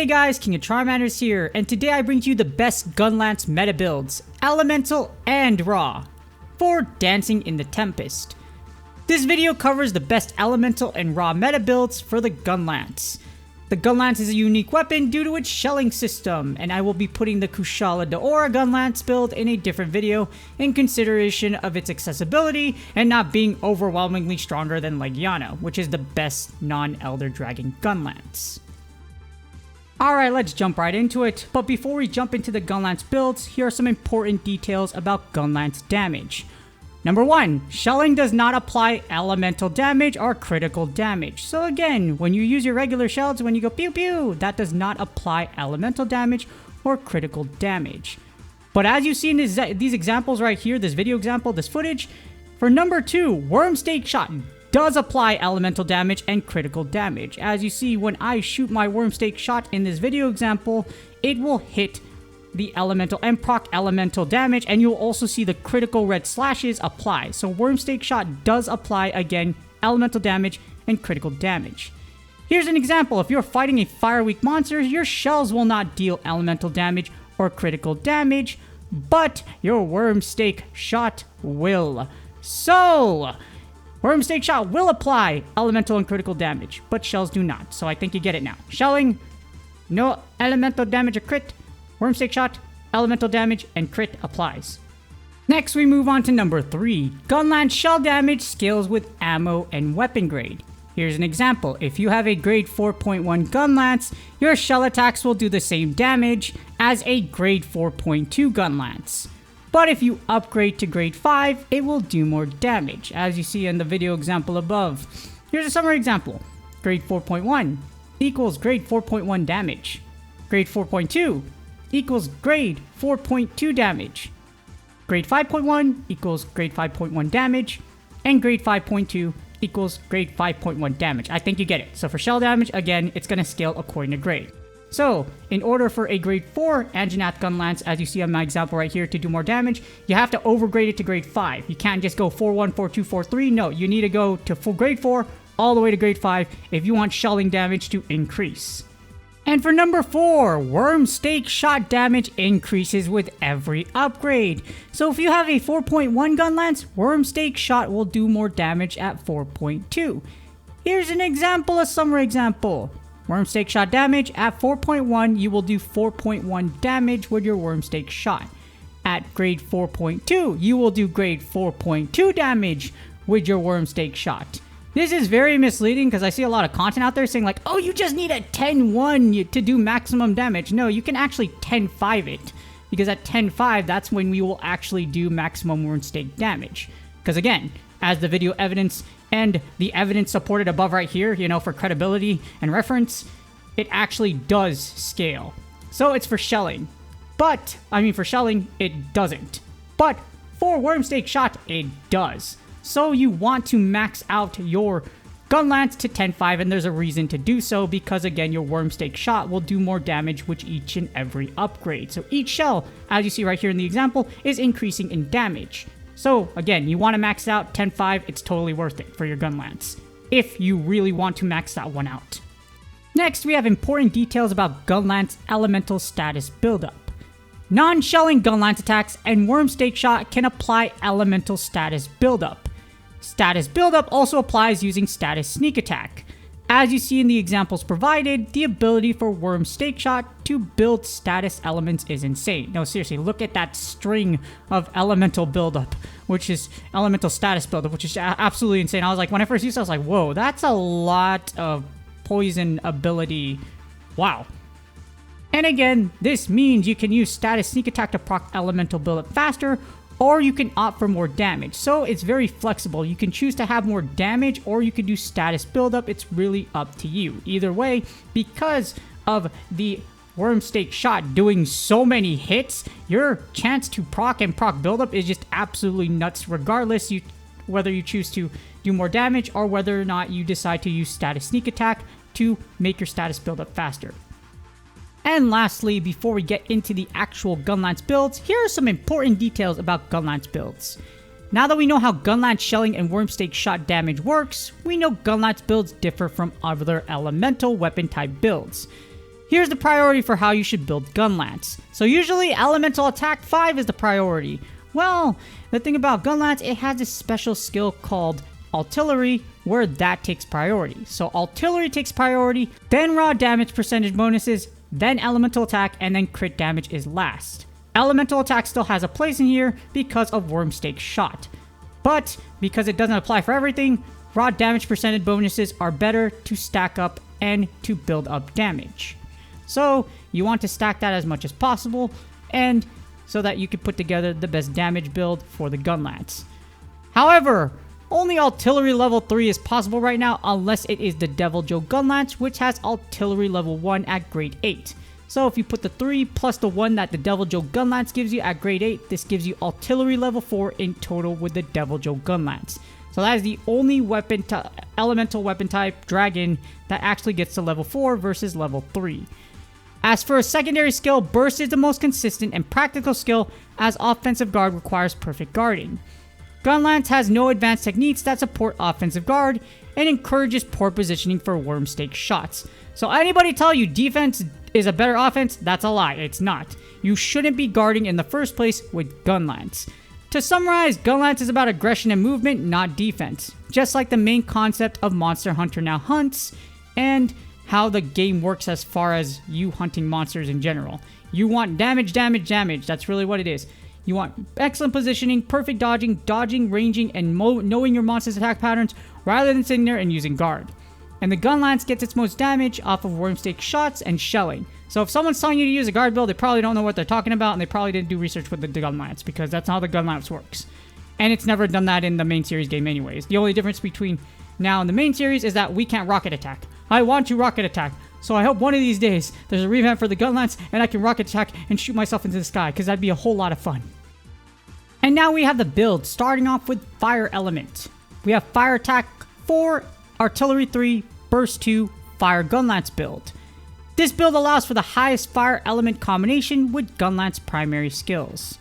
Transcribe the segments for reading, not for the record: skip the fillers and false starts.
Hey guys, King of Charmanders here, and today I bring to you the best Gunlance meta builds, Elemental and Raw, for dancing in the Tempest. This video covers the best Elemental and Raw meta builds for the Gunlance. The Gunlance is a unique weapon due to its shelling system, and I will be putting the Kushala Daora Gunlance build in a different video in consideration of its accessibility and not being overwhelmingly stronger than Legiana, which is the best non-Elder Dragon Gunlance. Alright, let's jump right into it, but before we jump into the Gunlance builds, here are some important details about Gunlance damage. Number 1, shelling does not apply elemental damage or critical damage. So again, when you use your regular shells, when you go pew pew, that does not apply elemental damage or critical damage. But as you see in these examples right here, this video example, this footage, for number 2, Worm Stake Shot does apply elemental damage and critical damage. As you see, when I shoot my Worm Stake Shot in this video example, it will hit the elemental and proc elemental damage, and you'll also see the critical red slashes apply. So Worm Stake Shot does apply, again, elemental damage and critical damage. Here's an example. If you're fighting a fire weak monster, your shells will not deal elemental damage or critical damage, but your Worm Stake Shot will. So Worm Stake Shot will apply elemental and critical damage, but shells do not. So I think you get it now. Shelling, no elemental damage or crit. Worm Stake Shot, elemental damage, and crit applies. Next, we move on to number 3. Gunlance shell damage scales with ammo and weapon grade. Here's an example. If you have a grade 4.1 Gunlance, your shell attacks will do the same damage as a grade 4.2 Gunlance. But if you upgrade to grade 5, it will do more damage, as you see in the video example above. Here's a summary example. Grade 4.1 equals grade 4.1 damage. Grade 4.2 equals grade 4.2 damage. Grade 5.1 equals grade 5.1 damage. And grade 5.2 equals grade 5.1 damage. I think you get it. So for shell damage, again, it's going to scale according to grade. So, in order for a grade 4 Anjanath Gunlance, as you see on my example right here, to do more damage, you have to overgrade it to grade 5. You can't just go 4-1, 4-2, 4-3. No, you need to go to full grade 4 all the way to grade 5 if you want shelling damage to increase. And for number 4, Worm Stake Shot damage increases with every upgrade. So if you have a 4.1 Gunlance, Worm Stake Shot will do more damage at 4.2. Here's an example, a summary example. Worm Stake Shot damage at 4.1, you will do 4.1 damage with your Worm Stake Shot. At grade 4.2, you will do grade 4.2 damage with your Worm Stake Shot. This is very misleading because I see a lot of content out there saying like, oh, you just need a 10-1 to do maximum damage. No, you can actually 10-5 it, because at 10-5, that's when we will actually do maximum Worm Stake damage. Because again, as the video evidence and the evidence supported above right here, you know, for credibility and reference, it actually does scale. So it's for shelling. But, for shelling, it doesn't. But for Worm Stake Shot, it does. So you want to max out your Gunlance to 10-5, and there's a reason to do so, because again, your Worm Stake Shot will do more damage with each and every upgrade. So each shell, as you see right here in the example, is increasing in damage. So again, you want to max out 10-5, it's totally worth it for your Gunlance, if you really want to max that one out. Next, we have important details about Gunlance elemental status buildup. Non-shelling Gunlance attacks and Worm Stake Shot can apply elemental status buildup. Status buildup also applies using status sneak attack. As you see in the examples provided, the ability for Worm Stake Shot to build status elements is insane. No, seriously, look at that string of elemental buildup, which is elemental status buildup, which is absolutely insane. I was like, when I first used it, I was like, whoa, that's a lot of poison ability. Wow. And again, this means you can use status sneak attack to proc elemental buildup faster, or you can opt for more damage. So it's very flexible. You can choose to have more damage, or you can do status buildup. It's really up to you. Either way, because of the Worm Stake Shot doing so many hits, your chance to proc and proc buildup is just absolutely nuts, regardless whether you choose to do more damage or whether or not you decide to use status sneak attack to make your status buildup faster. And lastly, before we get into the actual Gunlance builds, here are some important details about Gunlance builds. Now that we know how Gunlance shelling and Worm Stake Shot damage works, we know Gunlance builds differ from other elemental weapon type builds. Here's the priority for how you should build Gunlance. So usually Elemental Attack 5 is the priority. Well, the thing about Gunlance, it has this special skill called Artillery, where that takes priority. So Artillery takes priority, then raw damage percentage bonuses, then Elemental Attack, and then crit damage is last. Elemental Attack still has a place in here because of Wormstake Shot. But because it doesn't apply for everything, raw damage percentage bonuses are better to stack up and to build up damage. So you want to stack that as much as possible, and so that you can put together the best damage build for the Gunlance. However, only Artillery level 3 is possible right now unless it is the Devil Joe Gunlance, which has Artillery level 1 at grade 8. So if you put the 3 plus the 1 that the Devil Joe Gunlance gives you at grade 8, this gives you Artillery level 4 in total with the Devil Joe Gunlance. So that is the only elemental weapon type dragon that actually gets to level 4 versus level 3. As for a secondary skill, Burst is the most consistent and practical skill as Offensive Guard requires perfect guarding. Gunlance has no advanced techniques that support Offensive Guard and encourages poor positioning for Wormstake shots. So anybody tell you defense is a better offense, that's a lie. It's not. You shouldn't be guarding in the first place with Gunlance. To summarize, Gunlance is about aggression and movement, not defense. Just like the main concept of Monster Hunter Now Hunts, and how the game works as far as you hunting monsters in general. You want damage, damage, damage. That's really what it is. You want excellent positioning, perfect dodging, ranging, and knowing your monster's attack patterns rather than sitting there and using guard. And the Gunlance gets its most damage off of Wormstake shots and shelling. So if someone's telling you to use a guard build, they probably don't know what they're talking about, and they probably didn't do research with the Gunlance, because that's how the Gunlance works. And it's never done that in the main series game anyways. The only difference between now and the main series is that we can't rocket attack. I want to rocket attack, so I hope one of these days there's a revamp for the Gunlance and I can rocket attack and shoot myself into the sky, because that'd be a whole lot of fun. And now we have the build, starting off with Fire Element. We have Fire Attack 4, Artillery 3, Burst 2, Fire Gunlance build. This build allows for the highest Fire Element combination with Gunlance primary skills.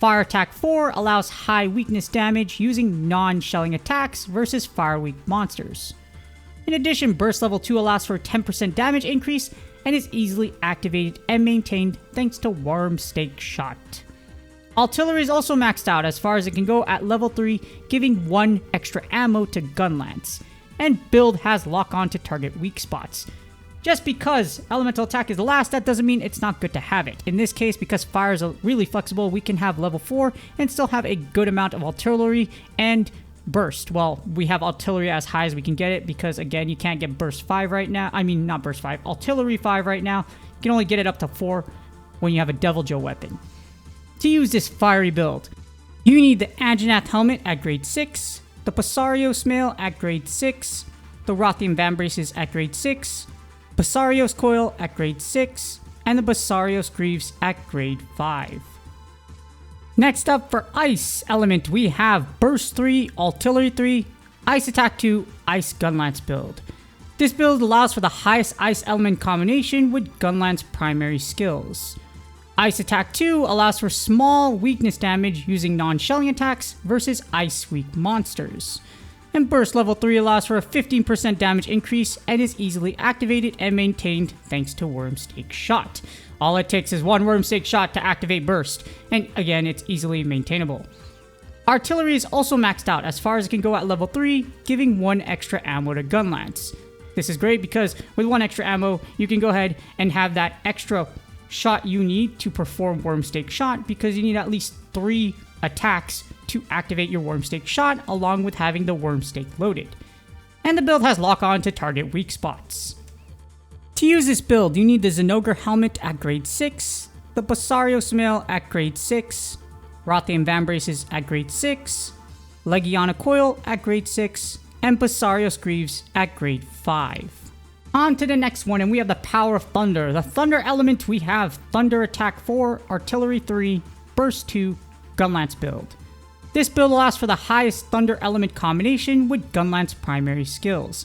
Fire Attack 4 allows high weakness damage using non-shelling attacks versus fire weak monsters. In addition, Burst Level 2 allows for a 10% damage increase and is easily activated and maintained thanks to Wormstake Shot. Artillery is also maxed out as far as it can go at level 3, giving 1 extra ammo to Gunlance. And build has lock on to target weak spots. Just because Elemental Attack is the last, that doesn't mean it's not good to have it. In this case, because fire is really flexible, we can have level 4 and still have a good amount of Artillery and Burst. Well, we have Artillery as high as we can get it, because again, you can't get Burst 5 right now. I mean, not Burst 5, Artillery 5 right now. You can only get it up to 4 when you have a Devil Joe weapon. To use this fiery build, you need the Anjanath Helmet at grade 6, the Basarios Mail at grade 6, the Rothian Vambraces at grade 6, Basarios Coil at grade 6, and the Basarios Greaves at grade 5. Next up for Ice Element, we have Burst 3, Artillery 3, Ice Attack 2, Ice Gunlance build. This build allows for the highest Ice Element combination with Gunlance primary skills. Ice Attack 2 allows for small weakness damage using non-shelling attacks versus ice weak monsters. And Burst Level 3 allows for a 15% damage increase and is easily activated and maintained thanks to Wormstake Shot. All it takes is 1 Wormstake Shot to activate Burst, and again, it's easily maintainable. Artillery is also maxed out as far as it can go at level 3, giving 1 extra ammo to Gunlance. This is great because with 1 extra ammo, you can go ahead and have that extra shot you need to perform Wormstake Shot, because you need at least 3 attacks to activate your Wormstake Shot, along with having the Wormstake loaded. And the build has lock on to target weak spots. To use this build, you need the Zinogre Helmet at grade 6, the Basarios Mail at grade 6, Rothian Vambraces at grade 6, Legiana Coil at grade 6, and Basarios Greaves at grade 5. On to the next one, and we have the Power of Thunder. The Thunder element, we have Thunder Attack 4, Artillery 3, Burst 2, Gunlance build. This build allows for the highest Thunder element combination with Gunlance primary skills.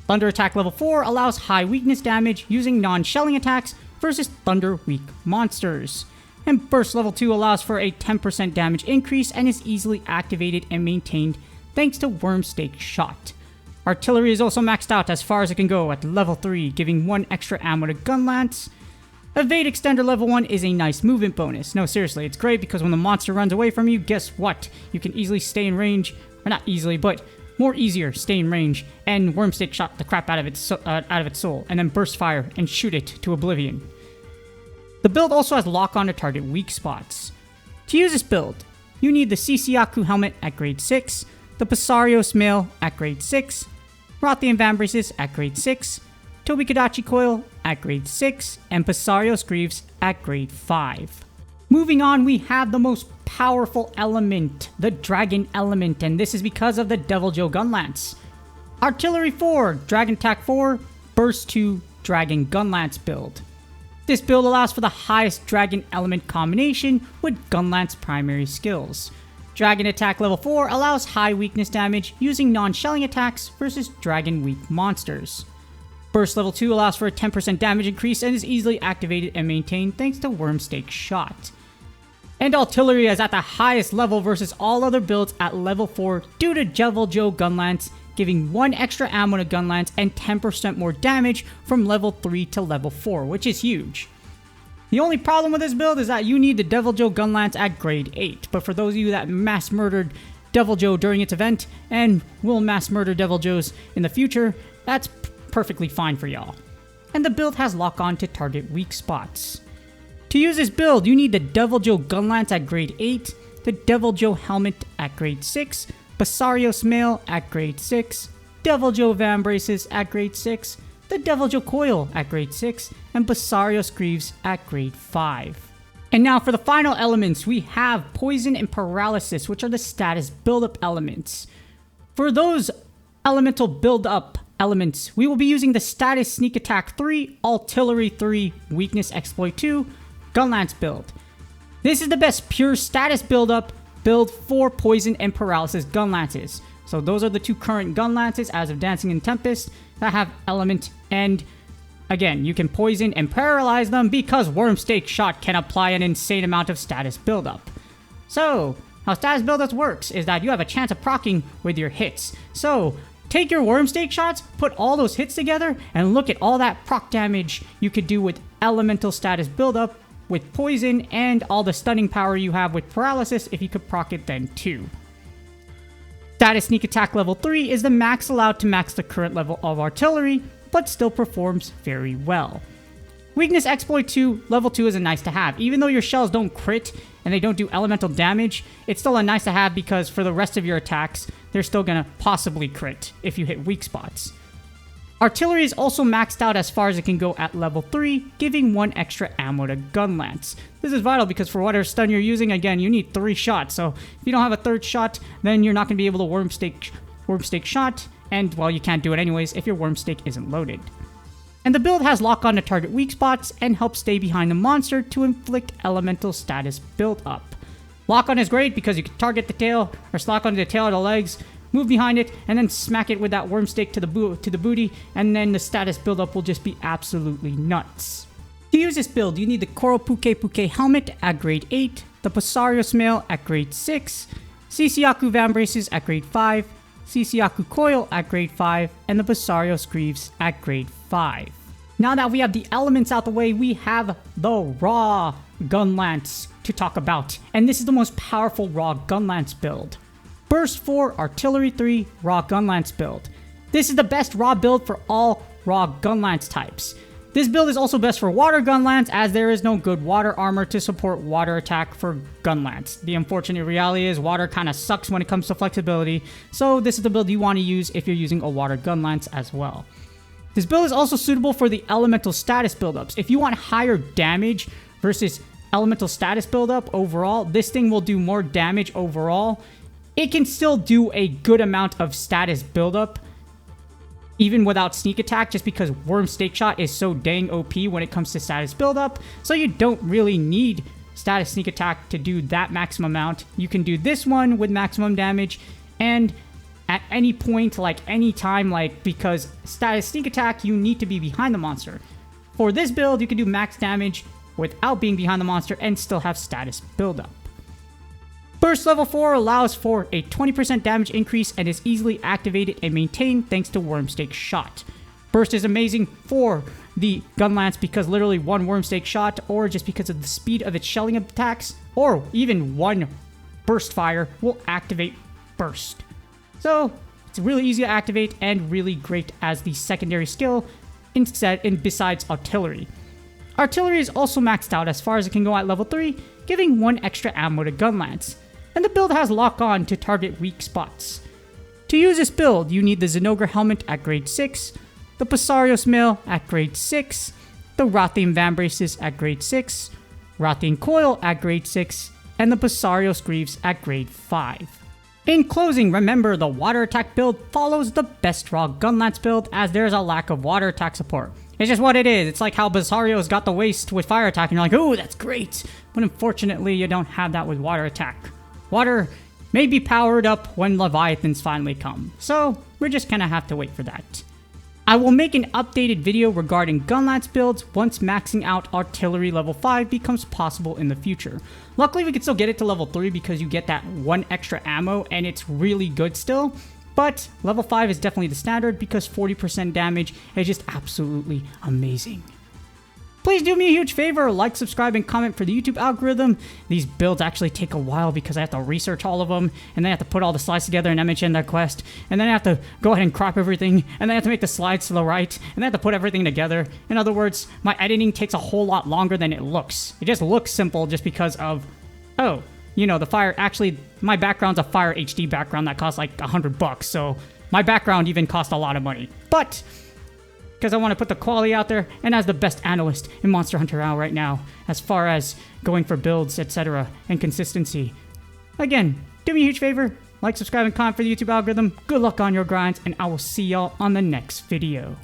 Thunder Attack level 4 allows high weakness damage using non-shelling attacks versus Thunder weak monsters. And Burst level 2 allows for a 10% damage increase and is easily activated and maintained thanks to Wormstake Shot. Artillery is also maxed out as far as it can go at level 3, giving 1 extra ammo to Gunlance. Evade Extender level 1 is a nice movement bonus. No, seriously, it's great because when the monster runs away from you, guess what? You can easily stay in range, or not easily, but more easier stay in range, and Wormstake shot the crap out of its soul, and then burst fire and shoot it to oblivion. The build also has lock-on to target weak spots. To use this build, you need the Sisiaku helmet at grade 6, the Pasarios mail at grade 6, Rothian Vambraces at grade 6, Tobikadachi coil at grade 6, and Pasarios Greaves at grade 5. Moving on, we have the most powerful element, the Dragon element, and this is because of the Deviljho Gunlance. Artillery 4, Dragon Attack 4, Burst 2, Dragon Gunlance build. This build allows for the highest Dragon element combination with Gunlance primary skills. Dragon Attack level 4 allows high weakness damage using non-shelling attacks versus Dragon weak monsters. Burst level 2 allows for a 10% damage increase and is easily activated and maintained thanks to Wormstake shot. And Artillery is at the highest level versus all other builds at level 4 due to Deviljho Gunlance, giving 1 extra ammo to Gunlance and 10% more damage from level 3 to level 4, which is huge. The only problem with this build is that you need the Deviljho Gunlance at grade 8, but for those of you that mass murdered Deviljho during its event and will mass murder Deviljhos in the future, that's perfectly fine for y'all. And the build has lock-on to target weak spots. To use this build, you need the Deviljho Gunlance at grade 8, the Deviljho Helmet at grade 6, Pasarios Mail at grade 6, Deviljho Vambraces at grade 6, the Deviljho Coil at grade 6, and Pasarios Greaves at grade 5. And now for the final elements, we have Poison and Paralysis, which are the status build-up elements. For those elemental build-up elements, we will be using the status Sneak Attack 3, Artillery 3, Weakness Exploit 2, Gunlance build. This is the best pure status build-up build for Poison and Paralysis Gunlances. So those are the 2 current Gunlances as of Dancing in Tempest that have element, and again, you can poison and paralyze them because Wormstake shot can apply an insane amount of status build-up. So how status build-up works is that you have a chance of proccing with your hits. So take your Wormstake shots, put all those hits together, and look at all that proc damage you could do with elemental status build-up with poison and all the stunning power you have with paralysis if you could proc it then too. Status Sneak Attack level 3 is the max allowed to max the current level of Artillery, but still performs very well. Weakness Exploit 2 level 2 is a nice to have. Even though your shells don't crit and they don't do elemental damage, it's still a nice to have because for the rest of your attacks, they're still gonna possibly crit if you hit weak spots. Artillery is also maxed out as far as it can go at level 3, giving 1 extra ammo to Gunlance. This is vital because for whatever stun you're using, again, you need 3 shots. So if you don't have a 3rd shot, then you're not going to be able to Wormstake shot, and well, you can't do it anyways if your Wormstake isn't loaded. And the build has lock-on to target weak spots and helps stay behind the monster to inflict elemental status build-up. Lock-on is great because you can target the tail, or lock onto the tail or the legs, move behind it, and then smack it with that Wormstake to the booty, and then the status buildup will just be absolutely nuts. To use this build, you need the Koropuke helmet at grade 8, the Pasarios mail at grade 6, Sisiaku Vambraces at grade 5, Sisiaku coil at grade 5, and the Pasarios Greaves at grade 5. Now that we have the elements out the way, we have the raw Gunlance to talk about, and this is the most powerful raw Gunlance build. Burst 4, Artillery 3, Raw Gunlance build. This is the best raw build for all raw Gunlance types. This build is also best for water Gunlance as there is no good water armor to support water attack for Gunlance. The unfortunate reality is water kind of sucks when it comes to flexibility, so this is the build you want to use if you're using a water Gunlance as well. This build is also suitable for the elemental status buildups. If you want higher damage versus elemental status buildup overall, this thing will do more damage overall. It can still do a good amount of status buildup, even without sneak attack, just because Wormstake shot is so dang OP when it comes to status buildup, so you don't really need status sneak attack to do that maximum amount. You can do this one with maximum damage, and at any point, like any time, like because status sneak attack, you need to be behind the monster. For this build, you can do max damage without being behind the monster and still have status buildup. Burst level 4 allows for a 20% damage increase and is easily activated and maintained thanks to Wormstake Shot. Burst is amazing for the Gunlance because literally one Wormstake Shot, or just because of the speed of its shelling attacks, or even one burst fire will activate Burst. So it's really easy to activate and really great as the secondary skill besides Artillery. Artillery is also maxed out as far as it can go at level 3, giving 1 extra ammo to Gunlance. And the build has lock on to target weak spots. To use this build, you need the Zinogre Helmet at grade 6, the Pasarios Mail at grade 6, the Rothian Vambraces at grade 6, Rothian Coil at grade 6, and the Pasarios Greaves at grade 5. In closing, remember the water attack build follows the best raw Gunlance build as there's a lack of water attack support. It's just what it is. It's like how Basario's got the waste with fire attack and you're like, ooh, that's great. But unfortunately, you don't have that with water attack. Water may be powered up when Leviathans finally come. So we're just gonna have to wait for that. I will make an updated video regarding Gunlance builds once maxing out Artillery level 5 becomes possible in the future. Luckily we can still get it to level 3 because you get that 1 extra ammo and it's really good still. But level 5 is definitely the standard because 40% damage is just absolutely amazing. Please do me a huge favor, like, subscribe, and comment for the YouTube algorithm. These builds actually take a while because I have to research all of them, and then I have to put all the slides together in MHN their quest, and then I have to go ahead and crop everything, and then I have to make the slides to the right, and then I have to put everything together. In other words, my editing takes a whole lot longer than it looks. It just looks simple just because of, oh, you know, the fire, actually, my background's a Fire HD background that costs like $100, so my background even cost a lot of money. But because I want to put the quality out there, and as the best analyst in Monster Hunter Now right now, as far as going for builds, etc., and consistency. Again, do me a huge favor, like, subscribe, and comment for the YouTube algorithm. Good luck on your grinds, and I will see y'all on the next video.